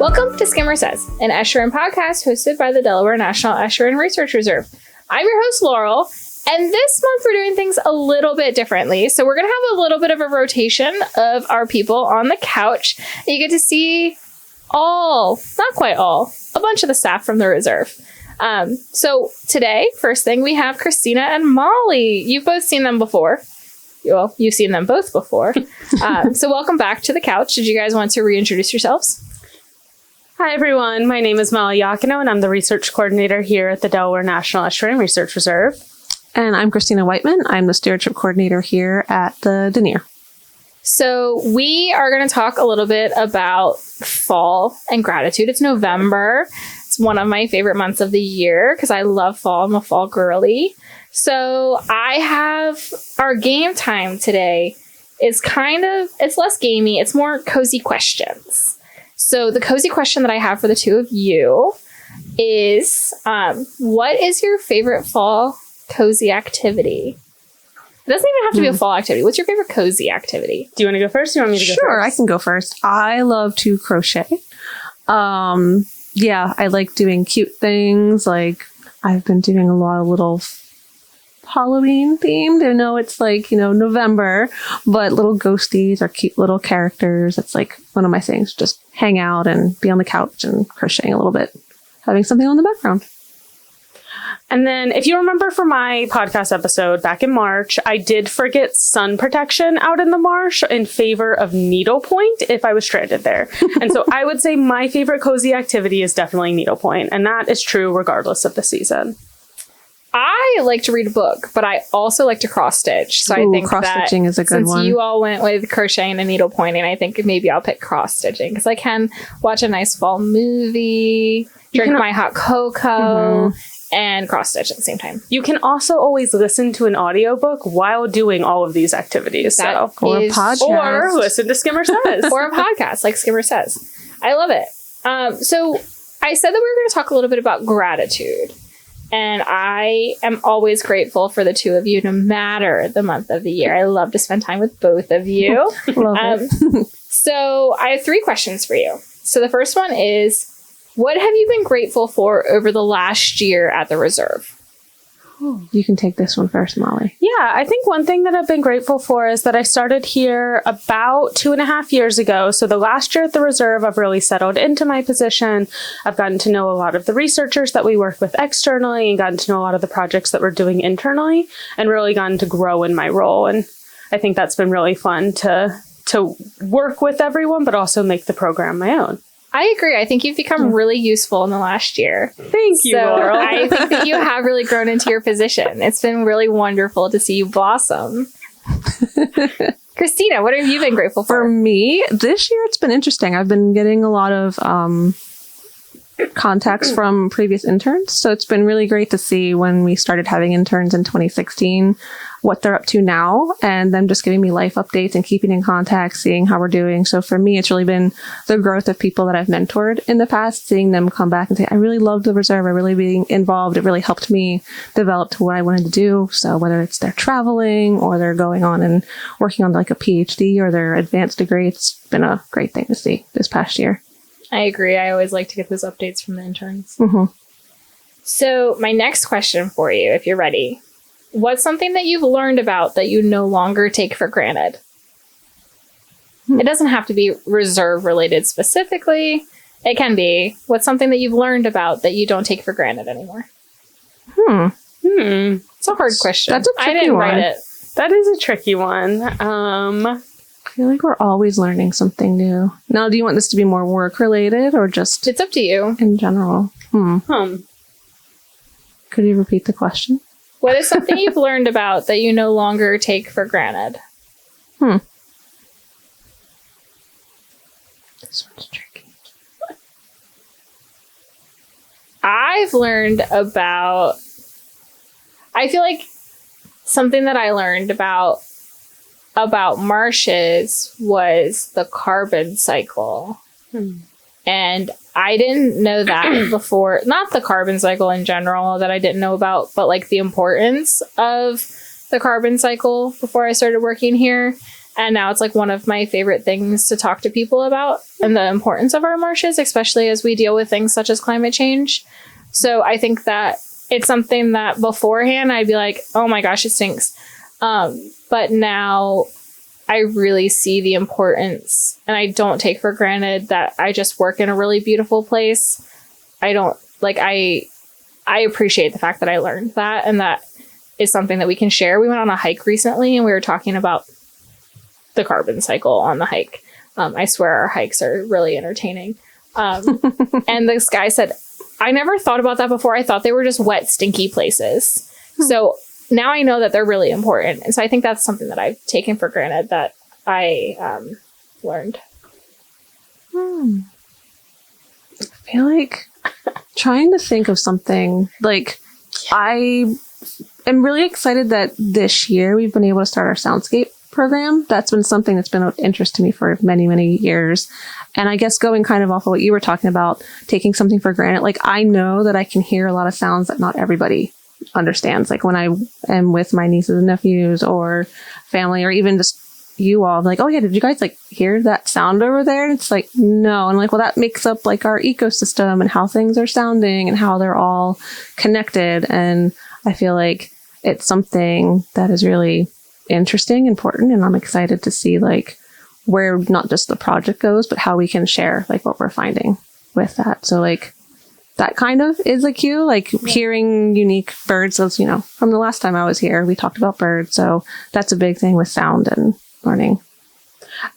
Welcome to Skimmer Says, an Estuarine podcast hosted by the Delaware National Estuarine Research Reserve. I'm your host, Laurel, and this month we're doing things a little bit differently. So we're going to have a little bit of a rotation of our people on the couch. You get to see not quite all, a bunch of the staff from the reserve. So today, first thing, we have Christina and Molly. You've both seen them before. Well, you've seen them both before. So welcome back to the couch. Did you guys want to reintroduce yourselves? Hi, everyone. My name is Molly Yakino, and I'm the research coordinator here at the Delaware National Estuarine Research Reserve. And I'm Christina Whiteman. I'm the stewardship coordinator here at the DNERR. So we are going to talk a little bit about fall and gratitude. It's November. It's one of my favorite months of the year because I love fall. I'm a fall girly. So I have our game time today is it's less gamey. It's more cozy questions. So the cozy question that I have for the two of you is, what is your favorite fall cozy activity? It doesn't even have to be a fall activity. What's your favorite cozy activity? Do you want to go first or do you want me to go first? Sure, I can go first. I love to crochet. I like doing cute things. Like I've been doing a lot of little Halloween themed. I know it's November, but little ghosties or cute little characters. It's like one of my things. Just hang out and be on the couch and crocheting a little bit, having something on the background. And then if you remember from my podcast episode back in March, I did forget sun protection out in the marsh in favor of needlepoint if I was stranded there. And so I would say my favorite cozy activity is definitely needlepoint. And that is true regardless of the season. I like to read a book, but I also like to cross stitch. So I think cross-stitching is a good one. Since you all went with crocheting and needlepointing, I think maybe I'll pick cross-stitching because I can watch a nice fall movie, drink my hot cocoa, and cross-stitch at the same time. You can also always listen to an audiobook while doing all of these activities. Or a podcast. Or listen to Skimmer Says. Or a podcast like Skimmer Says. I love it. So I said that we were going to talk a little bit about gratitude. And I am always grateful for the two of you, no matter the month of the year. I love to spend time with both of you. Love it. So I have 3 questions for you. So the first one is, what have you been grateful for over the last year at the reserve? You can take this one first, Molly. Yeah, I think one thing that I've been grateful for is that I started here about 2.5 years ago. So the last year at the reserve, I've really settled into my position. I've gotten to know a lot of the researchers that we work with externally and gotten to know a lot of the projects that we're doing internally and really gotten to grow in my role. And I think that's been really fun to work with everyone, but also make the program my own. I agree. I think you've become really useful in the last year. Thank you, Laurel. I think that you have really grown into your position. It's been really wonderful to see you blossom. Christina, what have you been grateful for? For me, this year it's been interesting. I've been getting a lot of contacts from previous interns. So it's been really great to see when we started having interns in 2016, what they're up to now, and them just giving me life updates and keeping in contact, seeing how we're doing. So for me, it's really been the growth of people that I've mentored in the past, seeing them come back and say, I really loved the reserve. I really being involved. It really helped me develop to what I wanted to do. So whether it's they're traveling or they're going on and working on like a PhD or their advanced degree, it's been a great thing to see this past year. I agree. I always like to get those updates from the interns. Mm-hmm. So my next question for you, if you're ready, what's something that you've learned about that you no longer take for granted? It doesn't have to be reserve related specifically. It can be. What's something that you've learned about that you don't take for granted anymore? It's a hard question. That's a tricky I didn't one. write it. That is a tricky one. I feel like we're always learning something new. Now, do you want this to be more work related or just It's up to you. in general? Could you repeat the question? What is something you've learned about that you no longer take for granted? This one's tricky. I've learned about, I feel like something that I learned about marshes was the carbon cycle. And I didn't know that before. Not the carbon cycle in general that I didn't know about, but like the importance of the carbon cycle before I started working here. And now it's like one of my favorite things to talk to people about and the importance of our marshes, especially as we deal with things such as climate change. So I think that it's something that beforehand I'd be like, oh my gosh, it stinks. But now I really see the importance, and I don't take for granted that I just work in a really beautiful place. I appreciate the fact that I learned that, and that is something that we can share. We went on a hike recently and we were talking about the carbon cycle on the hike. I swear our hikes are really entertaining. And this guy said, I never thought about that before. I thought they were just wet, stinky places. So now I know that they're really important. And so I think that's something that I've taken for granted that I learned. I feel like trying to think of something, like, I am really excited that this year we've been able to start our soundscape program. That's been something that's been of interest to me for many, many years. And I guess going kind of off of what you were talking about, taking something for granted, like, I know that I can hear a lot of sounds that not everybody understands. Like when I am with my nieces and nephews or family, or even just you all, like, oh yeah, did you guys like hear that sound over there? And it's like, no. And like, well, that makes up like our ecosystem and how things are sounding and how they're all connected. And I feel like it's something that is really interesting, important, and I'm excited to see like where not just the project goes, but how we can share like what we're finding with that. So like that kind of is a cue, like hearing unique birds. As you know, from the last time I was here, we talked about birds. So that's a big thing with sound and learning.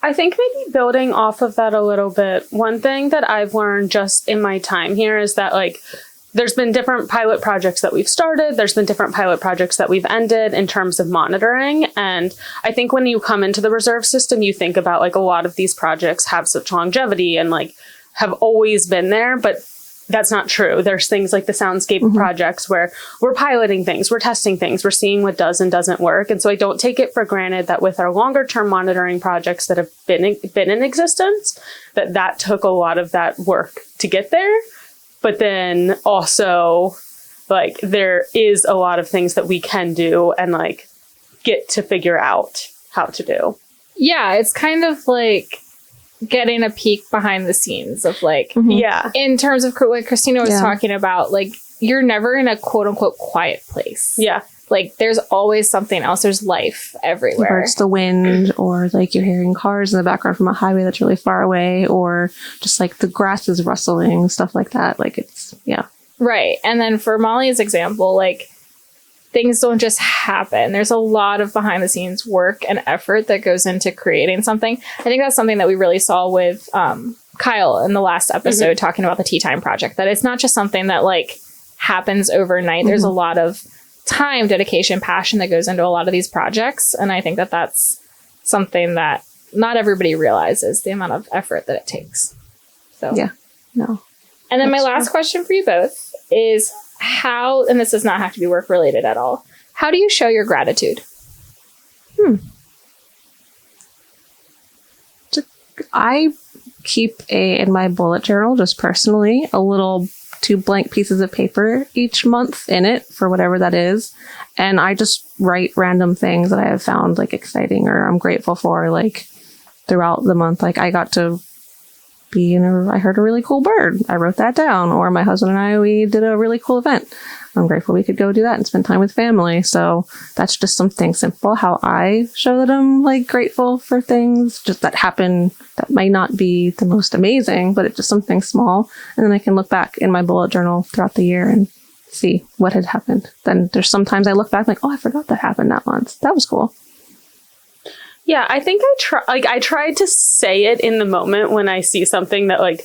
I think maybe building off of that a little bit, one thing that I've learned just in my time here is that like there's been different pilot projects that we've started. There's been different pilot projects that we've ended in terms of monitoring. And I think when you come into the reserve system, you think about like a lot of these projects have such longevity and like have always been there, but that's not true. There's things like the soundscape projects where we're piloting things, we're testing things, we're seeing what does and doesn't work. And so I don't take it for granted that with our longer term monitoring projects that have been in existence, that took a lot of that work to get there. But then also, like, there is a lot of things that we can do and, like, get to figure out how to do. Yeah, it's kind of like getting a peek behind the scenes of, like, yeah, in terms of what Christina was talking about, like, you're never in a quote-unquote quiet place. Yeah. Like, there's always something else. There's life everywhere. Or it's the wind, or like you're hearing cars in the background from a highway that's really far away, or just like the grass is rustling, stuff like that. Like it's, yeah. Right. And then for Molly's example, like things don't just happen. There's a lot of behind the scenes work and effort that goes into creating something. I think that's something that we really saw with Kyle in the last episode talking about the Tea Time Project, that it's not just something that like happens overnight. There's a lot of time, dedication, passion that goes into a lot of these projects. And I think that that's something that not everybody realizes, the amount of effort that it takes. So yeah, no. And then my last question for you both is how, and this does not have to be work related at all, how do you show your gratitude? I keep in my bullet journal, just personally, a little 2 blank pieces of paper each month in it for whatever that is. And I just write random things that I have found like exciting or I'm grateful for, like throughout the month. Like I got to I heard a really cool bird. I wrote that down. Or my husband and I, we did a really cool event. I'm grateful we could go do that and spend time with family. So that's just something simple, how I show that I'm like grateful for things just that happen that might not be the most amazing, but it's just something small. And then I can look back in my bullet journal throughout the year and see what had happened. Then there's sometimes I look back like, oh, I forgot that happened that month. That was cool. Yeah, I think I tried to say it in the moment when I see something that like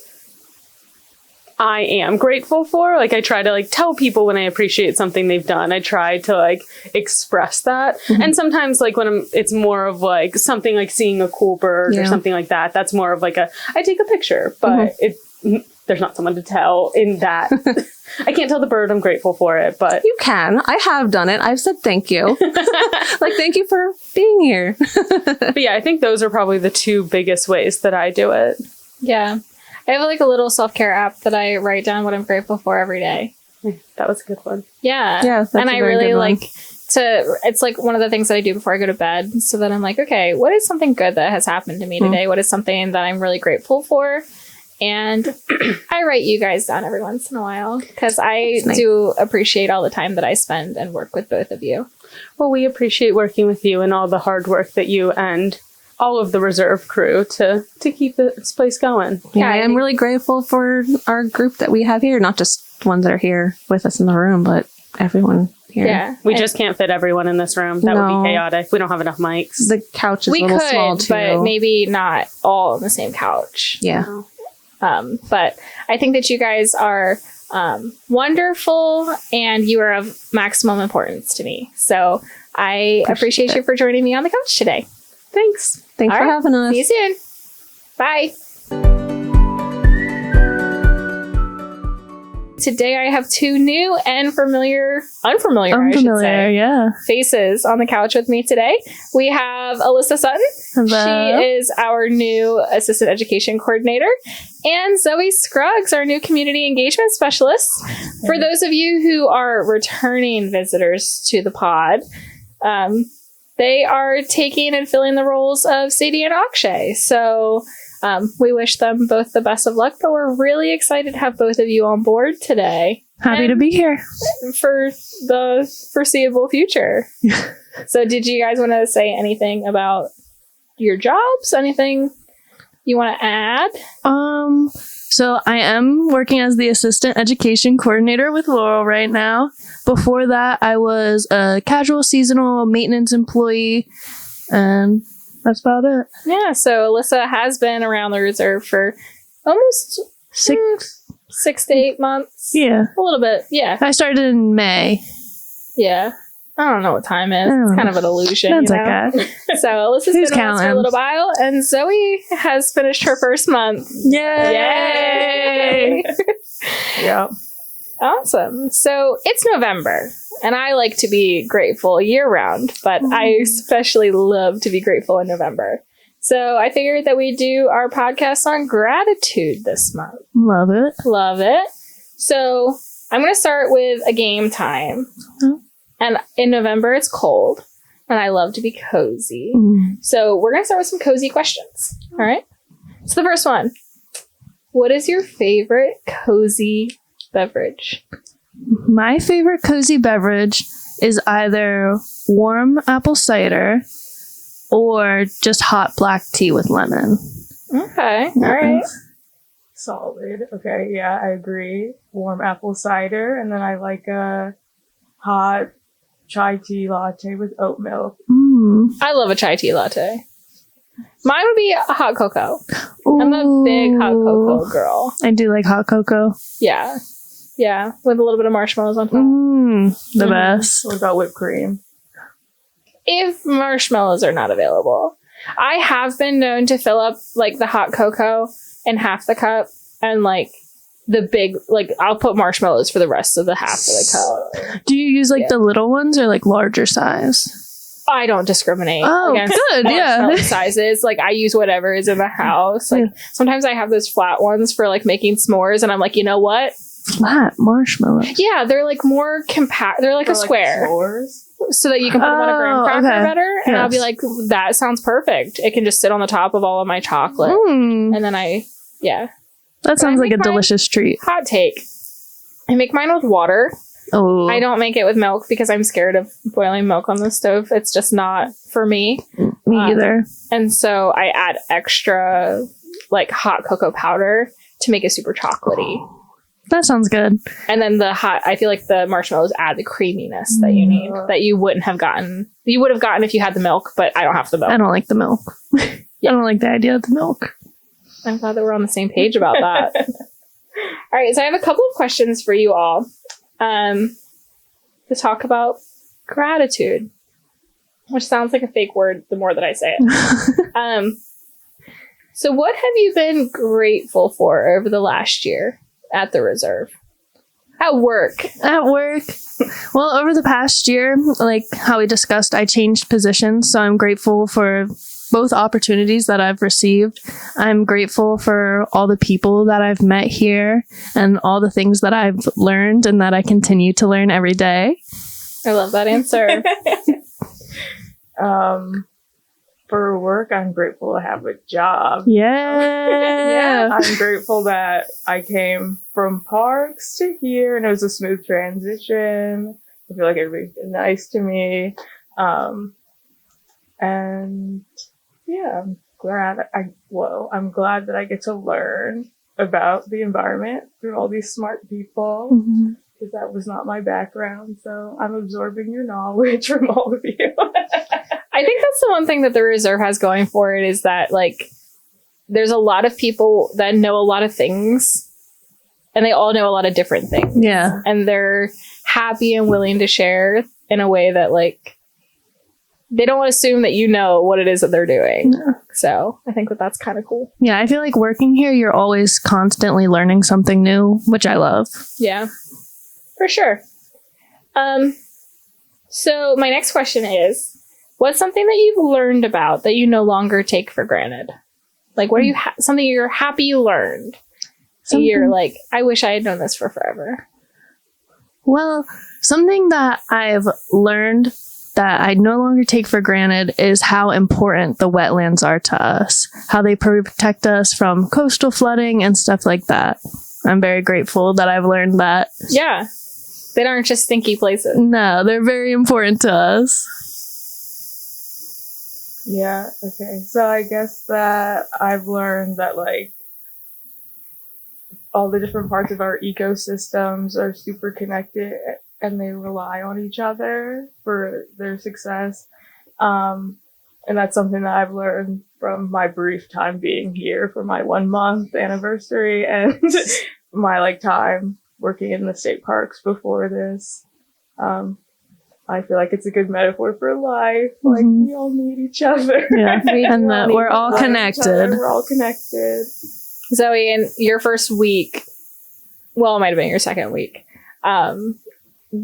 I am grateful for. Like I try to like tell people when I appreciate something they've done. I try to like express that. And sometimes like when it's more of like something like seeing a cool bird or something like that. That's more of like I take a picture, but there's not someone to tell in that. I can't tell the bird I'm grateful for it, but you can. I have done it. I've said thank you. Like, thank you for being here. But yeah, I think those are probably the 2 biggest ways that I do it. Yeah. I have like a little self-care app that I write down what I'm grateful for every day. That was a good one. Yeah. Yeah. And I really like it's like one of the things that I do before I go to bed. So that I'm like, okay, what is something good that has happened to me today? What is something that I'm really grateful for? And I write you guys down every once in a while because I do appreciate all the time that I spend and work with both of you. Well, we appreciate working with you and all the hard work that you and all of the reserve crew to keep this place going. Yeah, I am really grateful for our group that we have here, not just ones that are here with us in the room, but everyone here. Yeah. We just can't fit everyone in this room. That would be chaotic. We don't have enough mics. The couch is a little small too. But maybe not all on the same couch. Yeah. But I think that you guys are wonderful and you are of maximum importance to me. So I appreciate you for joining me on the couch today. Thanks. Thanks for having us. See you soon. Bye. Today I have two new and unfamiliar, I should say, yeah, faces on the couch with me today. We have Alyssa Sutton. Hello. She is our new assistant education coordinator, and Zoe Scruggs, our new community engagement specialist. For those of you who are returning visitors to the pod, they are taking and filling the roles of Sadie and Akshay. So we wish them both the best of luck, but we're really excited to have both of you on board today. Happy to be here. For the foreseeable future. So did you guys want to say anything about your jobs? Anything you want to add? So I am working as the assistant education coordinator with Laurel right now. Before that, I was a casual seasonal maintenance employee, and that's about it. Yeah, so Alyssa has been around the reserve for almost 6 to 8 months. Yeah. A little bit, yeah. I started in May. Yeah. I don't know what time is. It's kind of an illusion. That's you know? okay. So Alyssa's been with us for a little while, and Zoe has finished her first month. Yay! Yay! Yeah. Awesome. So it's November, and I like to be grateful year round, but I especially love to be grateful in November. So I figured that we do our podcast on gratitude this month. Love it. Love it. So I'm going to start with a game time. And in November, it's cold, and I love to be cozy. So we're going to start with some cozy questions. All right. So the first one, what is your favorite cozy beverage? My favorite cozy beverage is either warm apple cider or just hot black tea with lemon. Okay. All right. Solid. Okay. Yeah, I agree. Warm apple cider. And then I like a hot chai tea latte with oat milk. I love a chai tea latte. Mine would be a hot cocoa. I'm a big hot cocoa girl. I do like hot cocoa. Yeah. Yeah. With a little bit of marshmallows on top. The best. What about whipped cream? If marshmallows are not available. I have been known to fill up like the hot cocoa in half the cup and like the big, like I'll put marshmallows for the rest of the half of the cup. Do you use like the little ones or like larger size? I don't discriminate. Oh, against good. Yeah. Sizes. Like I use whatever is in the house. Like sometimes I have those flat ones for like making s'mores and I'm like, you know what? Flat marshmallows. Yeah, they're like more compact. They're like a square. S'mores? So that you can put them on a graham cracker better. And I'll be like, that sounds perfect. It can just sit on the top of all of my chocolate. And then That sounds like a delicious treat. Hot take. I make mine with water. Oh. I don't make it with milk because I'm scared of boiling milk on the stove. It's just not for me. Me either. And so I add extra like hot cocoa powder to make it super chocolatey. That sounds good. And then I feel like the marshmallows add the creaminess that you need, that you wouldn't have gotten. You would have gotten if you had the milk, but I don't have the milk. I don't like the milk. I don't like the idea of the milk. I'm glad that we're on the same page about that. All right, so I have a couple of questions for you all to talk about gratitude, which sounds like a fake word the more that I say it. So what have you been grateful for over the last year at the reserve? At work. At work. Well, over the past year, like how we discussed, I changed positions. So I'm grateful for both opportunities that I've received. I'm grateful for all the people that I've met here and all the things that I've learned and that I continue to learn every day. I love that answer. For work, I'm grateful to have a job. Yeah. I'm grateful that I came from parks to here and it was a smooth transition. I feel like everybody's been nice to me. And yeah, I'm glad that I get to learn about the environment through all these smart people, because that was not my background. So I'm absorbing your knowledge from all of you. I think that's the one thing that the reserve has going for it, is that like there's a lot of people that know a lot of things, and they all know a lot of different things. Yeah. And they're happy and willing to share in a way that like they don't assume that you know what it is that they're doing. Yeah. So I think that that's kind of cool. Yeah, I feel like working here, you're always constantly learning something new, which I love. Yeah, for sure. So my next question is, what's something that you've learned about that you no longer take for granted? Like, what are you something you're happy you learned? So you're like, I wish I had known this for forever. Well, something that I've learned that I no longer take for granted is how important the wetlands are to us, how they protect us from coastal flooding and stuff like that. I'm very grateful that I've learned that. Yeah. They aren't just stinky places. No, they're very important to us. Yeah, okay. So I guess that I've learned that, like, all the different parts of our ecosystems are super connected and they rely on each other for their success. And that's something that I've learned from my brief time being here for my 1 month anniversary and my, like, time working in the state parks before this. I feel like it's a good metaphor for life. Like, we all need each other. Yeah, and that we're all connected. We're all connected. Zoe, in your first week, well, it might have been your second week,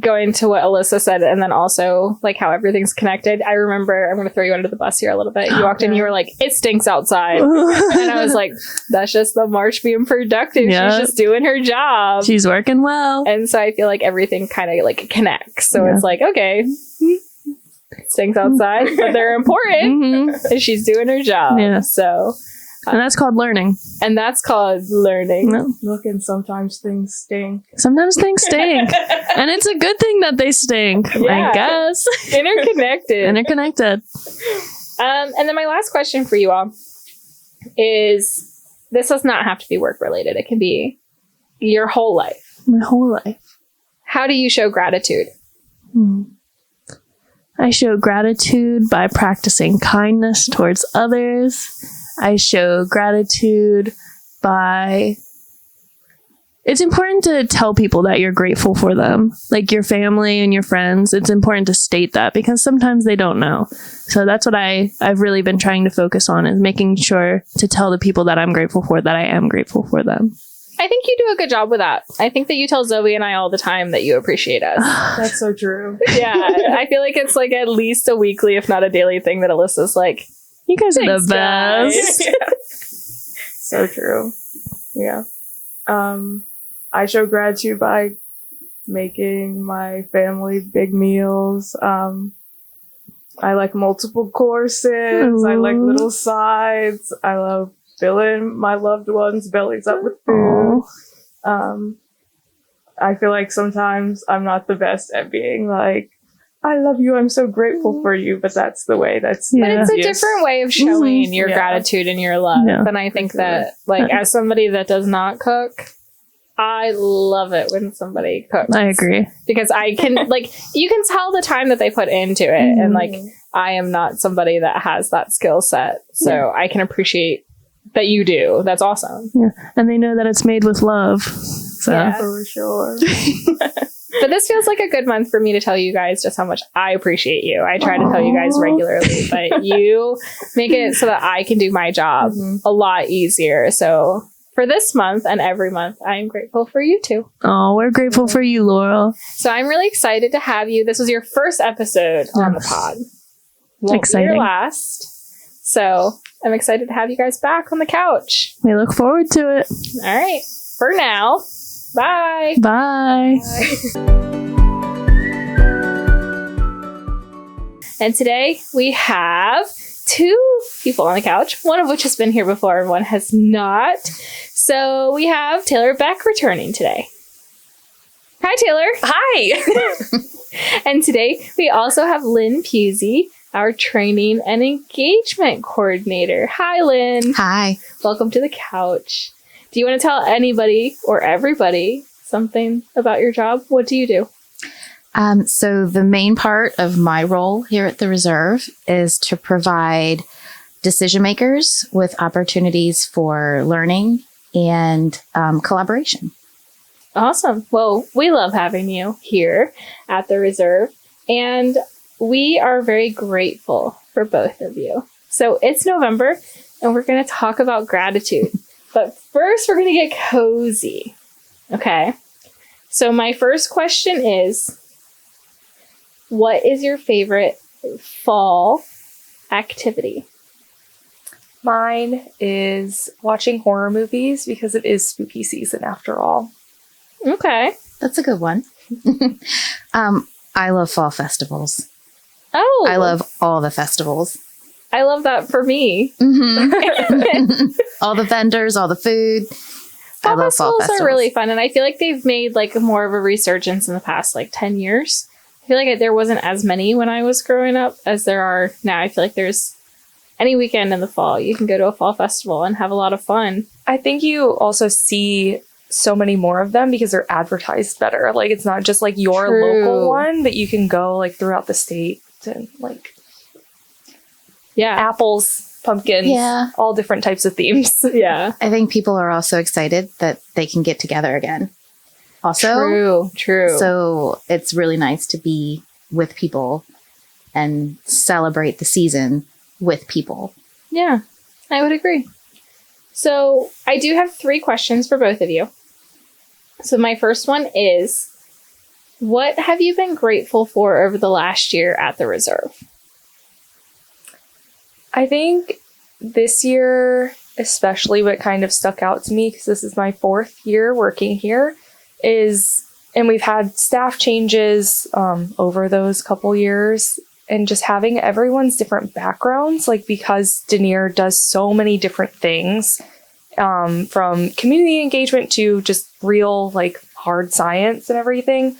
going to what Alyssa said, and then also like how everything's connected. I remember, I'm going to throw you under the bus here a little bit. You walked in, you were like, it stinks outside. And I was like, that's just the March being productive. Yeah. She's just doing her job. She's working well. And so I feel like everything kind of like connects. So it's like, okay, it stinks outside, but they're important. And she's doing her job. Yeah. So... and that's called learning. And that's called learning. No. Look, and sometimes things stink. Sometimes things stink. And it's a good thing that they stink, Yeah. I guess. Interconnected. Interconnected. And then my last question for you all is, this does not have to be work related. It can be your whole life. My whole life. How do you show gratitude? I show gratitude by practicing kindness towards others. I show gratitude by... it's important to tell people that you're grateful for them. Like your family and your friends. It's important to state that because sometimes they don't know. So that's what I've really been trying to focus on, is making sure to tell the people that I'm grateful for that I am grateful for them. I think you do a good job with that. I think that you tell Zoe and I all the time that you appreciate us. That's so true. Yeah. I feel like it's like at least a weekly, if not a daily thing that Alyssa's like, You guys are thanks, the best. Yeah. So true. Yeah. I show gratitude by making my family big meals. I like multiple courses. I like little sides. I love filling my loved ones' bellies up with food. I feel like sometimes I'm not the best at being like, I love you, I'm so grateful for you, but that's the way that's... But it's a different way of showing your Yeah. gratitude and your love. Yeah. And I think that, like, as somebody that does not cook, I love it when somebody cooks. I agree. Because I can, like, you can tell the time that they put into it. And, like, I am not somebody that has that skill set. So I can appreciate that you do. That's awesome. Yeah. And they know that it's made with love. So Yeah. For sure. But this feels like a good month for me to tell you guys just how much I appreciate you. I try to tell you guys regularly, but you make it so that I can do my job a lot easier. So for this month and every month, I am grateful for you too. oh, we're grateful for you, Laurel. So I'm really excited to have you. This was your first episode on the pod. Won't be Exciting. your last. So I'm excited to have you guys back on the couch. We look forward to it. All right. For now, bye. Bye. Bye. And today we have two people on the couch, one of which has been here before and one has not. So we have Taylor Beck returning today. Hi, Taylor. Hi. And today we also have Lynn Pusey, our training and engagement coordinator. Hi, Lynn. Hi. Welcome to the couch. Do you want to tell anybody or everybody something about your job? What do you do? So the main part of my role here at the Reserve is to provide decision makers with opportunities for learning and collaboration. Awesome. Well, we love having you here at the Reserve, and we are very grateful for both of you. So it's November, and we're going to talk about gratitude. But first, we're going to get cozy. Okay. So my first question is, what is your favorite fall activity? Mine is watching horror movies because it is spooky season after all. Okay. That's a good one. I love fall festivals. Oh. I love all the festivals. I love that for me. Mm-hmm. All the vendors, all the food. I love fall festivals. Are really fun, and I feel like they've made like more of a resurgence in the past 10 years. I feel like there wasn't as many when I was growing up as there are now. I feel like there's any weekend in the fall you can go to a fall festival and have a lot of fun. I think you also see so many more of them because they're advertised better. Like, it's not just your local one, but you can go throughout the state and apples, pumpkins, all different types of themes. Yeah. I think people are also excited that they can get together again. Also, true. So it's really nice to be with people and celebrate the season with people. Yeah, I would agree. So I do have 3 questions for both of you. So my first one is, what have you been grateful for over the last year at the Reserve? I think this year, especially what kind of stuck out to me, because this is my 4th year working here, and we've had staff changes over those couple years, and just having everyone's different backgrounds, because DNERR does so many different things, from community engagement to just real hard science and everything.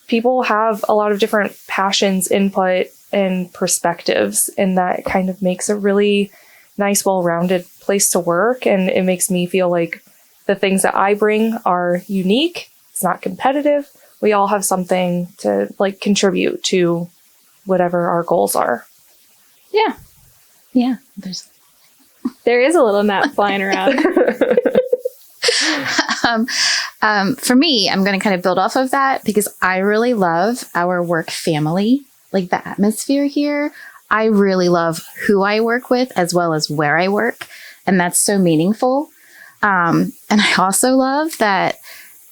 People have a lot of different passions, input, and perspectives, and that kind of makes a really nice, well-rounded place to work. And it makes me feel like the things that I bring are unique. It's not competitive. We all have something to contribute to whatever our goals are. Yeah. Yeah. There is a little gnat flying around. For me, I'm going to kind of build off of that because I really love our work family, the atmosphere here. I really love who I work with as well as where I work. And that's so meaningful. And I also love that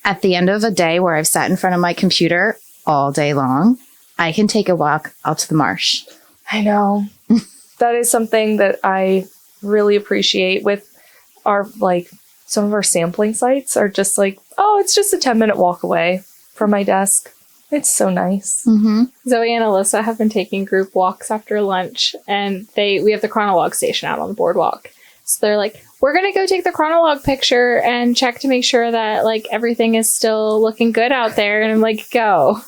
at the end of a day where I've sat in front of my computer all day long, I can take a walk out to the marsh. I know. That is something that I really appreciate with our, some of our sampling sites are just it's just a 10-minute walk away from my desk. It's so nice. Mm-hmm. Zoe and Alyssa have been taking group walks after lunch, and we have the chronologue station out on the boardwalk. So they're we're going to go take the chronologue picture and check to make sure that everything is still looking good out there. And I'm go.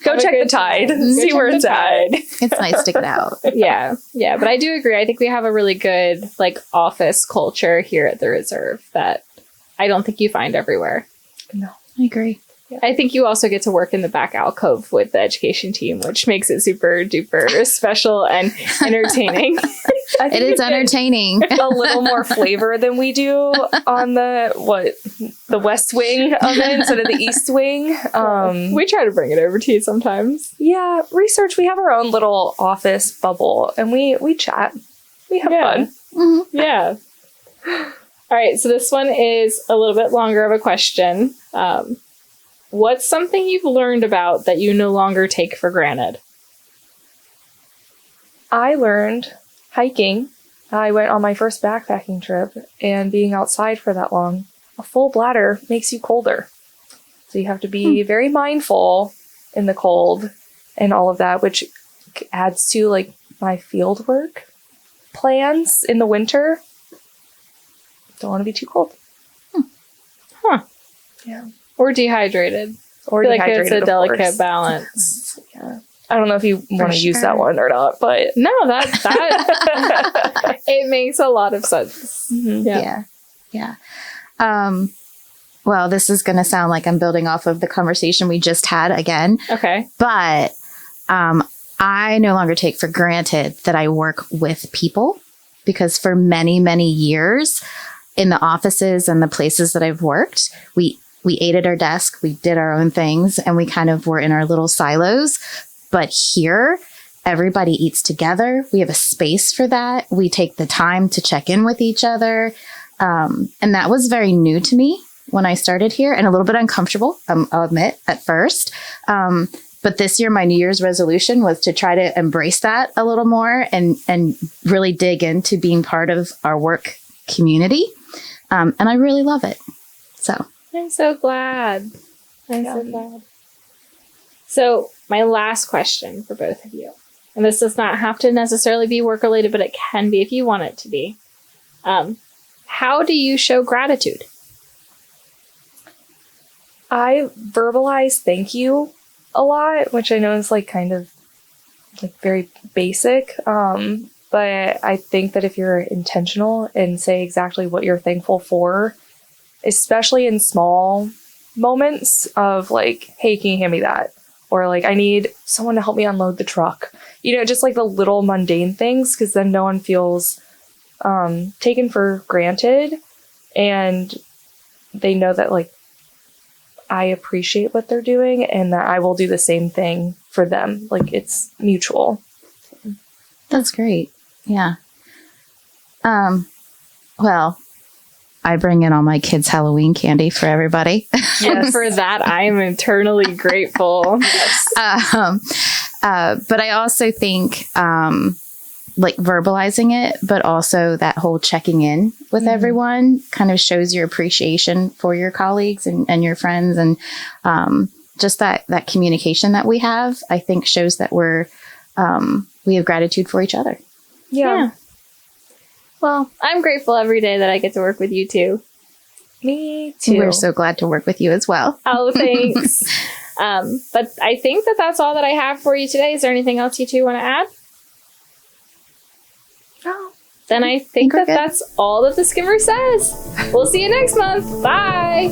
Go check the tide. See where it's at. It's nice to get out. Yeah. Yeah. But I do agree. I think we have a really good office culture here at the Reserve that I don't think you find everywhere. No, I agree. Yeah. I think you also get to work in the back alcove with the education team, which makes it super duper special and entertaining. It is entertaining. A little more flavor than we do on the West Wing of it instead of the East Wing. We try to bring it over to you sometimes. Yeah, research. We have our own little office bubble, and we chat. We have fun. Mm-hmm. Yeah. All right, so this one is a little bit longer of a question. What's something you've learned about that you no longer take for granted? I learned hiking. I went on my first backpacking trip, and being outside for that long, a full bladder makes you colder. So you have to be very mindful in the cold and all of that, which adds to like my field work plans in the winter. Don't want to be too cold. Huh. Yeah. Or dehydrated. Or I feel like dehydrated, it's a of delicate course. balance. Yeah. I don't know if you want to use sure. that one or not, but No, that it makes a lot of sense. Yeah. Yeah. Well, this is going to sound like I'm building off of the conversation we just had again, Okay. but I no longer take for granted that I work with people, because for many, many years in the offices and the places that I've worked, we ate at our desk, we did our own things, and we kind of were in our little silos. But here, everybody eats together. We have a space for that. We take the time to check in with each other. And that was very new to me when I started here, and a little bit uncomfortable, I'll admit, at first. But this year, my New Year's resolution was to try to embrace that a little more and really dig into being part of our work community. And I really love it. So I'm so glad. So glad. So my last question for both of you, and this does not have to necessarily be work related, but it can be if you want it to be. How do you show gratitude? I verbalize thank you a lot, which I know is like kind of like very basic. But I think that if you're intentional and say exactly what you're thankful for, especially in small moments of like, hey, can you hand me that? Or like, I need someone to help me unload the truck. You know, just like the little mundane things, because then no one feels taken for granted, and they know that like I appreciate what they're doing and that I will do the same thing for them. Like it's mutual. that's great. Yeah. Well, I bring in all my kids' Halloween candy for everybody. And for that, I am eternally grateful. But I also think like verbalizing it, but also that whole checking in with everyone kind of shows your appreciation for your colleagues and your friends. And just that communication that we have, I think shows that we have gratitude for each other. Yeah. Well, I'm grateful every day that I get to work with you too. Me too. We're so glad to work with you as well. Oh, thanks. But I think that that's all that I have for you today. Is there anything else you two want to add? No. Then I think we're that good. that's all that the Skimmer says. We'll see you next month. Bye.